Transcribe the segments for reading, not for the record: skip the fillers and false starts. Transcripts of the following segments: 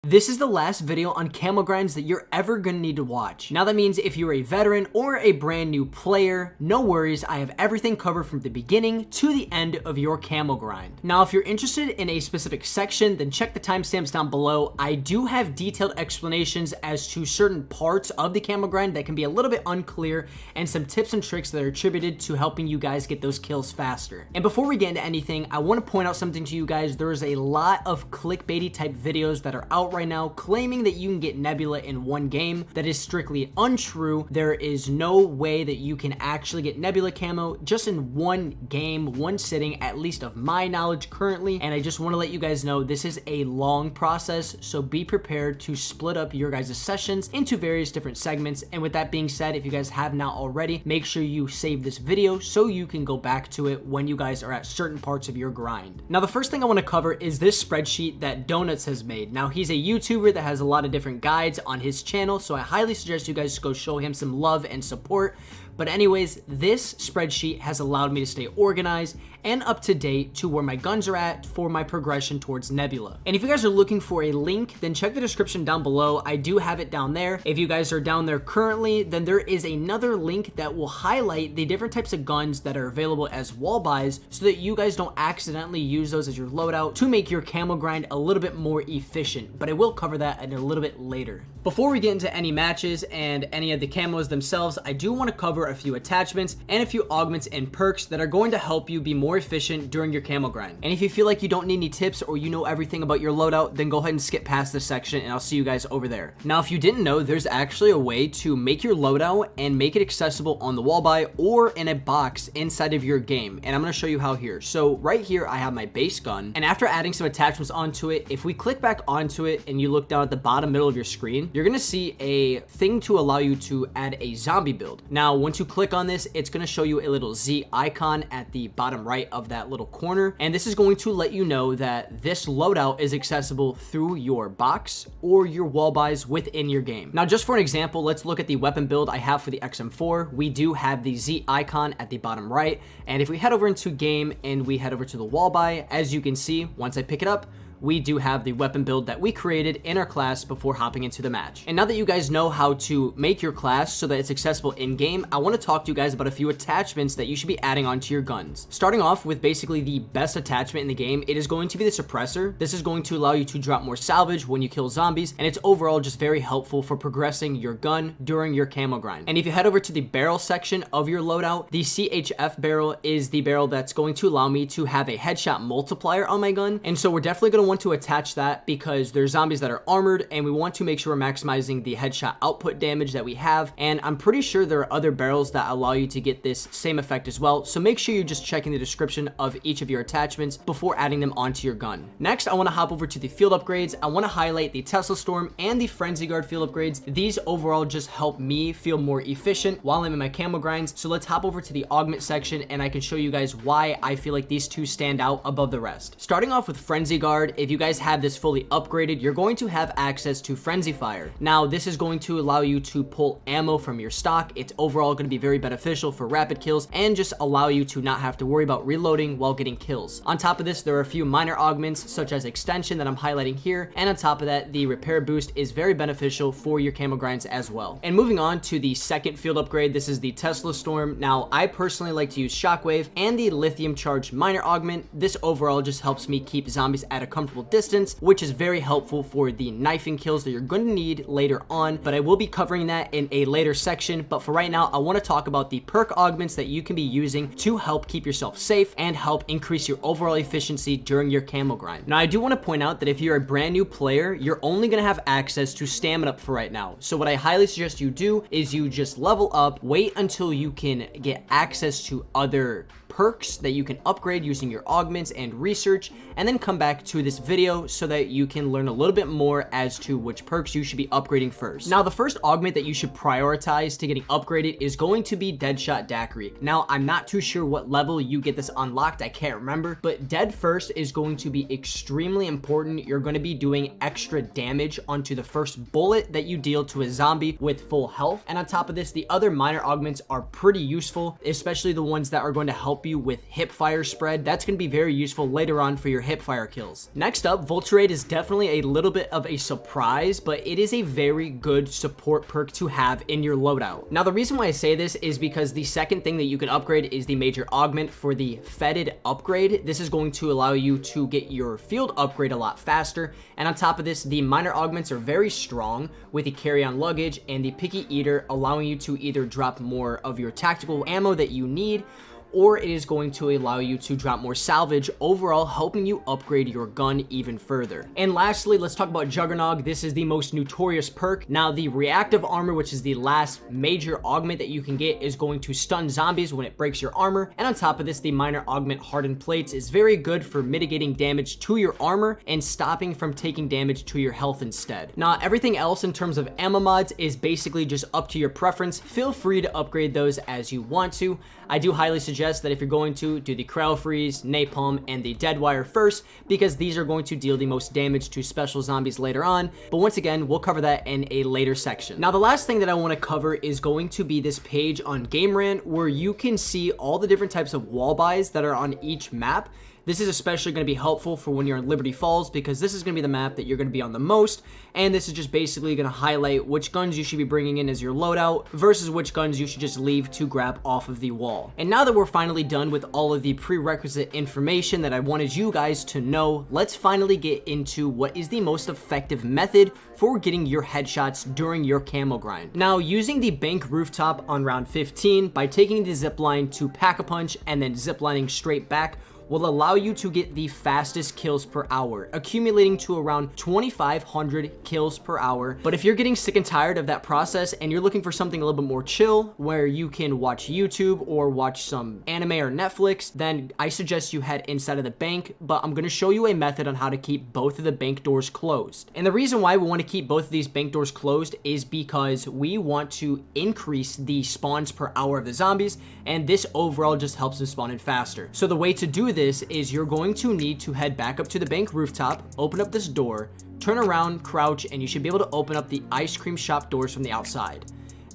This is the last video on camo grinds that you're ever gonna need to watch. Now that means if you're a veteran or a brand new player, no worries, I have everything covered from the beginning to the end of your camo grind. Now if you're interested in a specific section, then check the timestamps down below. I do have detailed explanations as to certain parts of the camo grind that can be a little bit unclear, and some tips and tricks that are attributed to helping you guys get those kills faster. And before we get into anything, I want to point out something to you guys. There's a lot of clickbaity type videos that are out right now claiming that you can get Nebula in one game. That is strictly untrue. There is no way that you can actually get Nebula camo just in one game, one sitting, at least of my knowledge currently. And I just want to let you guys know this is a long process, so be prepared to split up your guys' sessions into various different segments. And with that being said, if you guys have not already, make sure you save this video so you can go back to it when you guys are at certain parts of your grind. Now the first thing I want to cover is this spreadsheet that Donuts has made. Now he's a YouTuber that has a lot of different guides on his channel, so I highly suggest you guys go show him some love and support. But anyways, this spreadsheet has allowed me to stay organized and up to date to where my guns are at for my progression towards Nebula. And if you guys are looking for a link, then check the description down below. I do have it down there. If you guys are down there currently, then there is another link that will highlight the different types of guns that are available as wall buys so that you guys don't accidentally use those as your loadout to make your camo grind a little bit more efficient. But I will cover that a little bit later. Before we get into any matches and any of the camos themselves, I do want to cover a few attachments and a few augments and perks that are going to help you be more efficient during your camo grind. And if you feel like you don't need any tips or you know everything about your loadout, then go ahead and skip past this section and I'll see you guys over there. Now, if you didn't know, there's actually a way to make your loadout and make it accessible on the wall buy or in a box inside of your game. And I'm going to show you how here. So right here, I have my base gun. And after adding some attachments onto it, if we click back onto it and you look down at the bottom middle of your screen, you're going to see a thing to allow you to add a zombie build. Now, once you click on this, it's going to show you a little Z icon at the bottom right of that little corner. And this is going to let you know that this loadout is accessible through your box or your wall buys within your game. Now, just for an example, let's look at the weapon build I have for the XM4. We do have the Z icon at the bottom right. And if we head over into game and we head over to the wall buy, as you can see, once I pick it up, we do have the weapon build that we created in our class before hopping into the match. And now that you guys know how to make your class so that it's accessible in game, I want to talk to you guys about a few attachments that you should be adding onto your guns. Starting off with basically the best attachment in the game, it is going to be the suppressor. This is going to allow you to drop more salvage when you kill zombies, and it's overall just very helpful for progressing your gun during your camo grind. And if you head over to the barrel section of your loadout, the CHF barrel is the barrel that's going to allow me to have a headshot multiplier on my gun. And so we're definitely going to want to attach that because there's zombies that are armored and we want to make sure we're maximizing the headshot output damage that we have. And I'm pretty sure there are other barrels that allow you to get this same effect as well. So make sure you're just checking the description of each of your attachments before adding them onto your gun. Next, I want to hop over to the field upgrades. I want to highlight the Tesla Storm and the Frenzy Guard field upgrades. These overall just help me feel more efficient while I'm in my camo grinds. So let's hop over to the augment section and I can show you guys why I feel like these two stand out above the rest. Starting off with Frenzy Guard, if you guys have this fully upgraded, you're going to have access to Frenzy Fire. Now, this is going to allow you to pull ammo from your stock. It's overall going to be very beneficial for rapid kills and just allow you to not have to worry about reloading while getting kills. On top of this, there are a few minor augments such as extension that I'm highlighting here. And on top of that, the repair boost is very beneficial for your camo grinds as well. And moving on to the second field upgrade, this is the Tesla Storm. Now, I personally like to use Shockwave and the lithium charge minor augment. This overall just helps me keep zombies at a comfortable distance, which is very helpful for the knifing kills that you're going to need later on, but I will be covering that in a later section. But for right now, I want to talk about the perk augments that you can be using to help keep yourself safe and help increase your overall efficiency during your camo grind. Now, I do want to point out that if you're a brand new player, you're only going to have access to stamina for right now. So what I highly suggest you do is you just level up, wait until you can get access to other perks that you can upgrade using your augments and research, and then come back to this video so that you can learn a little bit more as to which perks you should be upgrading first. Now, the first augment that you should prioritize to getting upgraded is going to be Deadshot Daiquiri. Now, I'm not too sure what level you get this unlocked, I can't remember, but Dead First is going to be extremely important. You're going to be doing extra damage onto the first bullet that you deal to a zombie with full health. And on top of this, the other minor augments are pretty useful, especially the ones that are going to help you with hip fire spread. That's going to be very useful later on for your hip fire kills. Next up, Vulture Raid is definitely a little bit of a surprise, but it is a very good support perk to have in your loadout. Now, the reason why I say this is because the second thing that you can upgrade is the major augment for the fetid upgrade. This is going to allow you to get your field upgrade a lot faster. And on top of this, the minor augments are very strong with the carry-on luggage and the picky eater, allowing you to either drop more of your tactical ammo that you need, or it is going to allow you to drop more salvage, overall helping you upgrade your gun even further. And lastly, let's talk about Juggernog. This is the most notorious perk. Now, the reactive armor, which is the last major augment that you can get, is going to stun zombies when it breaks your armor. And on top of this, the minor augment hardened plates is very good for mitigating damage to your armor and stopping from taking damage to your health instead. Now, everything else in terms of ammo mods is basically just up to your preference. Feel free to upgrade those as you want to. I do highly suggest that if you're going to do the Crowd Freeze, Napalm, and the Dead Wire first, because these are going to deal the most damage to special zombies later on. But once again, we'll cover that in a later section. Now, the last thing that I want to cover is going to be this page on Game Rant, where you can see all the different types of wall buys that are on each map. This is especially going to be helpful for when you're in Liberty Falls, because this is going to be the map that you're going to be on the most, and this is just basically going to highlight which guns you should be bringing in as your loadout versus which guns you should just leave to grab off of the wall. And now that we're finally done with all of the prerequisite information that I wanted you guys to know, let's finally get into what is the most effective method for getting your headshots during your camo grind. Now, using the bank rooftop on round 15 by taking the zip line to Pack-a-Punch and then ziplining straight back will allow you to get the fastest kills per hour, accumulating to around 2,500 kills per hour. But if you're getting sick and tired of that process and you're looking for something a little bit more chill, where you can watch YouTube or watch some anime or Netflix, then I suggest you head inside of the bank. But I'm going to show you a method on how to keep both of the bank doors closed. And the reason why we want to keep both of these bank doors closed is because we want to increase the spawns per hour of the zombies, and this overall just helps them spawn in faster. So the way to do this is you're going to need to head back up to the bank rooftop, open up this door, turn around, crouch, and you should be able to open up the ice cream shop doors from the outside.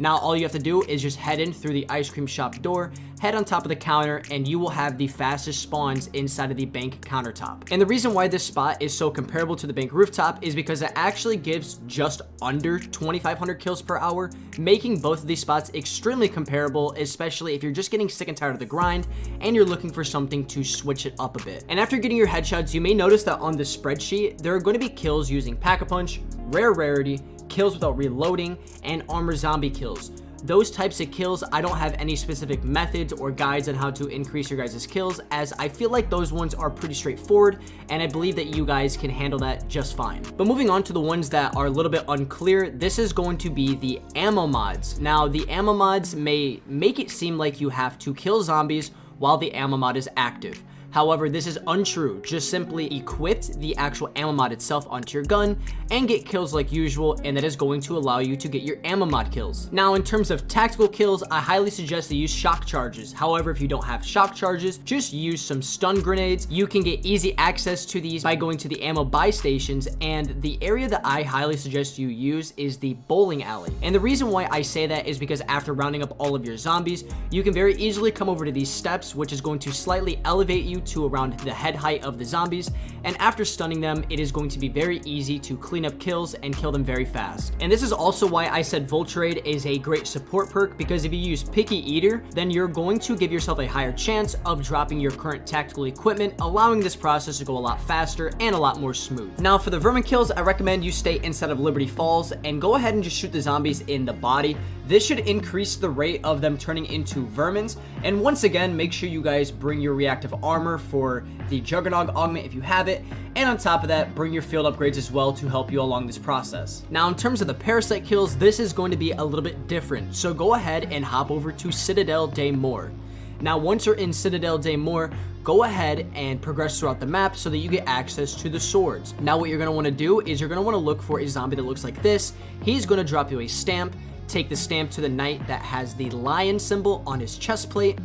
Now, all you have to do is just head in through the ice cream shop door, head on top of the counter, and you will have the fastest spawns inside of the bank countertop. And the reason why this spot is so comparable to the bank rooftop is because it actually gives just under 2,500 kills per hour, making both of these spots extremely comparable, especially if you're just getting sick and tired of the grind and you're looking for something to switch it up a bit. And after getting your headshots, you may notice that on the spreadsheet, there are going to be kills using Pack-a-Punch, Rare Rarity, kills without reloading, and armor zombie kills. Those types of kills, I don't have any specific methods or guides on how to increase your guys' kills, as I feel like those ones are pretty straightforward, and I believe that you guys can handle that just fine. But moving on to the ones that are a little bit unclear, this is going to be the ammo mods. Now, the ammo mods may make it seem like you have to kill zombies while the ammo mod is active. However, this is untrue. Just simply equip the actual ammo mod itself onto your gun and get kills like usual, and that is going to allow you to get your ammo mod kills. Now, in terms of tactical kills, I highly suggest to use shock charges. However, if you don't have shock charges, just use some stun grenades. You can get easy access to these by going to the ammo buy stations, and the area that I highly suggest you use is the bowling alley. And the reason why I say that is because after rounding up all of your zombies, you can very easily come over to these steps, which is going to slightly elevate you to around the head height of the zombies, and after stunning them, it is going to be very easy to clean up kills and kill them very fast. And this is also why I said Vulture Raid is a great support perk, because if you use Picky Eater, then you're going to give yourself a higher chance of dropping your current tactical equipment, allowing this process to go a lot faster and a lot more smooth. Now, for the vermin kills, I recommend you stay inside of Liberty Falls and go ahead and just shoot the zombies in the body. This should increase the rate of them turning into vermins. And once again, make sure you guys bring your reactive armor for the Juggernog augment if you have it. And on top of that, bring your field upgrades as well to help you along this process. Now, in terms of the parasite kills, this is going to be a little bit different. So go ahead and hop over to Citadel des Morts. Now, once you're in Citadel des Morts, go ahead and progress throughout the map so that you get access to the swords. Now, what you're going to want to do is you're going to want to look for a zombie that looks like this. He's going to drop you a stamp. Take the stamp to the knight that has the lion symbol on his chest plate,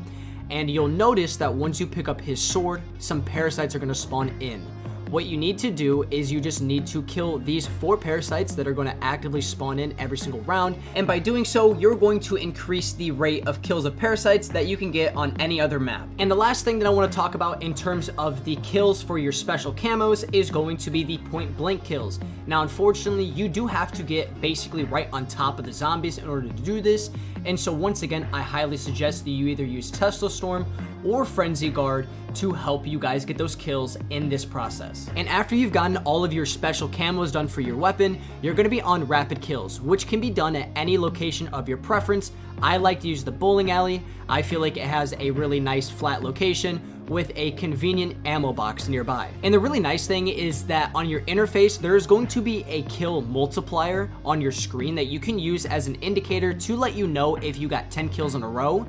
and you'll notice that once you pick up his sword, some parasites are going to spawn in. what you need to do is you just need to kill these 4 parasites that are going to actively spawn in every single round, and by doing so, you're going to increase the rate of kills of parasites that you can get on any other map. And the last thing that I want to talk about in terms of the kills for your special camos is going to be the point blank kills. Now, unfortunately, you do have to get basically right on top of the zombies in order to do this, and so once again, I highly suggest that you either use Tesla Storm or Frenzy Guard to help you guys get those kills in this process. And after you've gotten all of your special camos done for your weapon, you're going to be on rapid kills, which can be done at any location of your preference. I like to use the bowling alley. I feel like it has a really nice flat location with a convenient ammo box nearby. And the really nice thing is that on your interface, there's going to be a kill multiplier on your screen that you can use as an indicator to let you know if you got 10 kills in a row.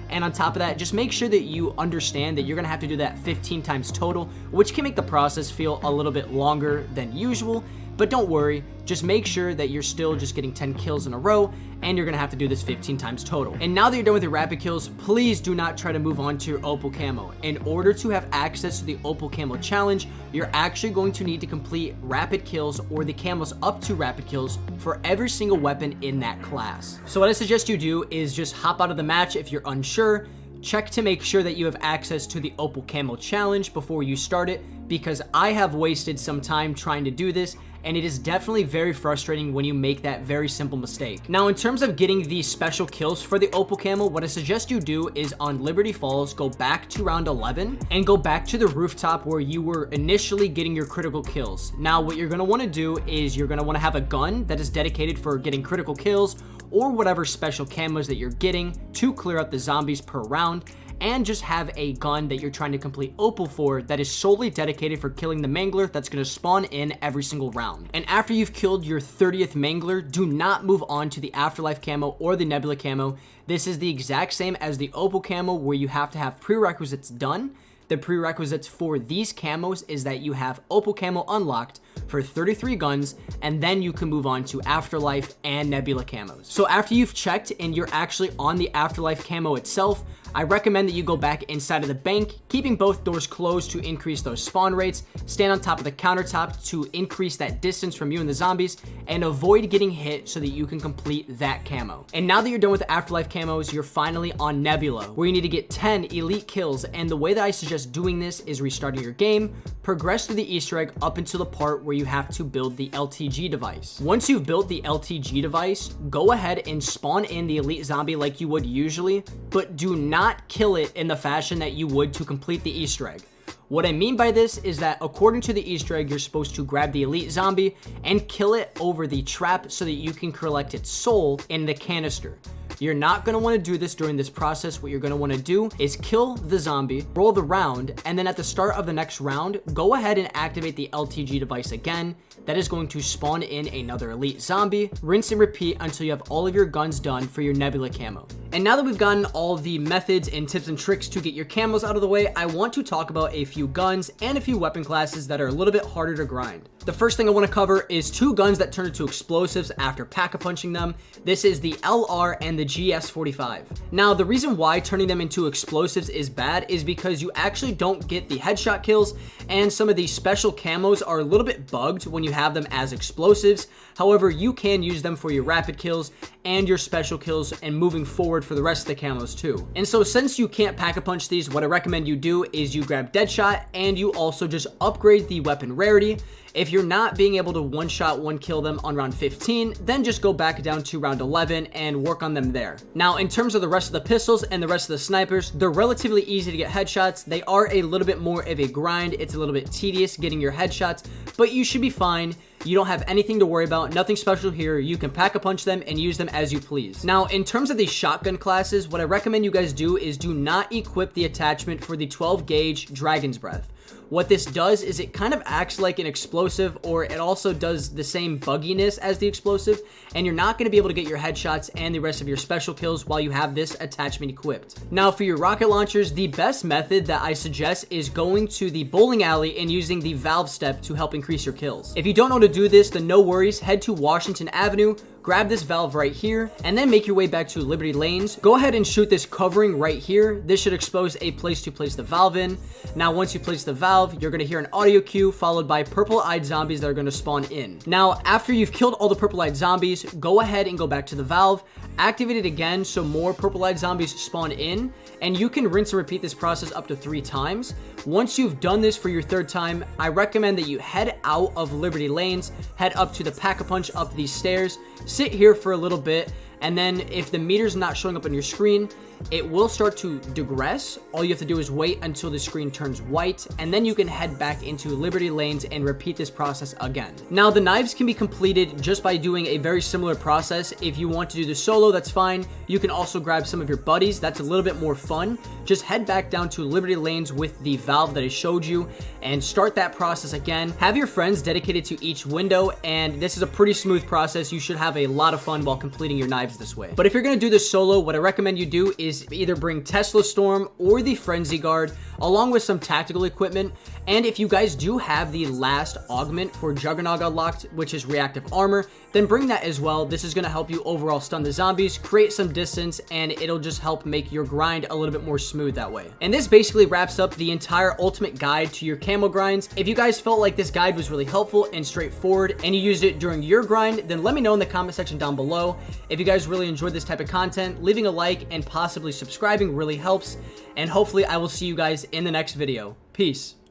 And on top of that, just make sure that you understand that you're gonna have to do that 15 times total, which can make the process feel a little bit longer than usual. But don't worry, just make sure that you're still just getting 10 kills in a row, and you're gonna have to do this 15 times total. And now that you're done with your rapid kills, please do not try to move on to your Opal Camo. In order to have access to the Opal Camo challenge, you're actually going to need to complete rapid kills or the camos up to rapid kills for every single weapon in that class. So what I suggest you do is just hop out of the match if you're unsure, check to make sure that you have access to the Opal Camo challenge before you start it, because I have wasted some time trying to do this, and it is definitely very frustrating when you make that very simple mistake. Now, in terms of getting these special kills for the Opal Camo, what I suggest you do is on Liberty Falls, go back to round 11 and go back to the rooftop where you were initially getting your critical kills. Now, what you're gonna wanna do is you're gonna wanna have a gun that is dedicated for getting critical kills or whatever special camos that you're getting to clear out the zombies per round, and just have a gun that you're trying to complete Opal for that is solely dedicated for killing the Mangler that's going to spawn in every single round. And after you've killed your 30th Mangler, do not move on to the Afterlife Camo or the Nebula Camo. This is the exact same as the Opal Camo, where you have to have prerequisites done. The prerequisites for these camos is that you have Opal Camo unlocked for 33 guns, and then you can move on to Afterlife and Nebula camos. So after you've checked and you're actually on the Afterlife Camo itself, I recommend that you go back inside of the bank, keeping both doors closed to increase those spawn rates, stand on top of the countertop to increase that distance from you and the zombies, and avoid getting hit so that you can complete that camo. And now that you're done with the Afterlife camos, you're finally on Nebula, where you need to get 10 elite kills, and the way that I suggest doing this is restarting your game, progress through the Easter egg up until the part where you have to build the LTG device. Once you've built the LTG device, go ahead and spawn in the elite zombie like you would usually, but do not kill it in the fashion that you would to complete the Easter egg. What I mean by this is that according to the Easter egg, you're supposed to grab the elite zombie and kill it over the trap so that you can collect its soul in the canister. You're not going to want to do this during this process. What you're going to want to do is kill the zombie, roll the round, and then at the start of the next round, go ahead and activate the LTG device again. That is going to spawn in another elite zombie. Rinse and repeat until you have all of your guns done for your Nebula Camo. And now that we've gotten all the methods and tips and tricks to get your camos out of the way, I want to talk about a few guns and a few weapon classes that are a little bit harder to grind. The first thing I want to cover is 2 guns that turn into explosives after pack-a-punching them. This is the LR and the GS45. Now, the reason why turning them into explosives is bad is because you actually don't get the headshot kills, and some of these special camos are a little bit bugged when you have them as explosives. However, you can use them for your rapid kills and your special kills and moving forward for the rest of the camos too. And so since you can't pack-a-punch these, what I recommend you do is you grab Deadshot, and you also just upgrade the weapon rarity. If you're not being able to one-shot, one-kill them on round 15, then just go back down to round 11 and work on them there. Now, in terms of the rest of the pistols and the rest of the snipers, they're relatively easy to get headshots. They are a little bit more of a grind. It's a little bit tedious getting your headshots, but you should be fine. You don't have anything to worry about, nothing special here. You can pack-a-punch them and use them as you please. Now, in terms of the shotgun classes, what I recommend you guys do is do not equip the attachment for the 12 gauge Dragon's Breath. What this does is it kind of acts like an explosive, or it also does the same bugginess as the explosive, and you're not going to be able to get your headshots and the rest of your special kills while you have this attachment equipped. Now, for your rocket launchers, the best method that I suggest is going to the bowling alley and using the valve step to help increase your kills. If you don't know how to do this, then no worries, head to Washington Avenue, grab this valve right here, and then make your way back to Liberty Lanes. Go ahead and shoot this covering right here. This should expose a place to place the valve in. Now, once you place the valve, you're gonna hear an audio cue followed by purple-eyed zombies that are gonna spawn in. Now, after you've killed all the purple-eyed zombies, go ahead and go back to the valve, activate it again so more purple-eyed zombies spawn in, and you can rinse and repeat this process up to 3 times. Once you've done this for your 3rd time, I recommend that you head out of Liberty Lanes, head up to the Pack-a-Punch up these stairs, sit here for a little bit, and then if the meter's not showing up on your screen, it will start to digress. All you have to do is wait until the screen turns white, and then you can head back into Liberty Lanes and repeat this process again. Now, the knives can be completed just by doing a very similar process. If you want to do the solo, that's fine. You can also grab some of your buddies. That's a little bit more fun. Just head back down to Liberty Lanes with the valve that I showed you and start that process again. Have your friends dedicated to each window, and this is a pretty smooth process. You should have a lot of fun while completing your knives this way. But if you're gonna do this solo, what I recommend you do is either bring Tesla Storm or the Frenzy Guard along with some tactical equipment. And if you guys do have the last augment for Juggernaut unlocked, which is reactive armor, then bring that as well. This is going to help you overall stun the zombies, create some distance, and it'll just help make your grind a little bit more smooth that way. And this basically wraps up the entire ultimate guide to your camo grinds. If you guys felt like this guide was really helpful and straightforward and you used it during your grind, then let me know in the comment section down below. If you guys really enjoyed this type of content, leaving a like and possibly subscribing really helps. And hopefully I will see you guys in the next video. Peace.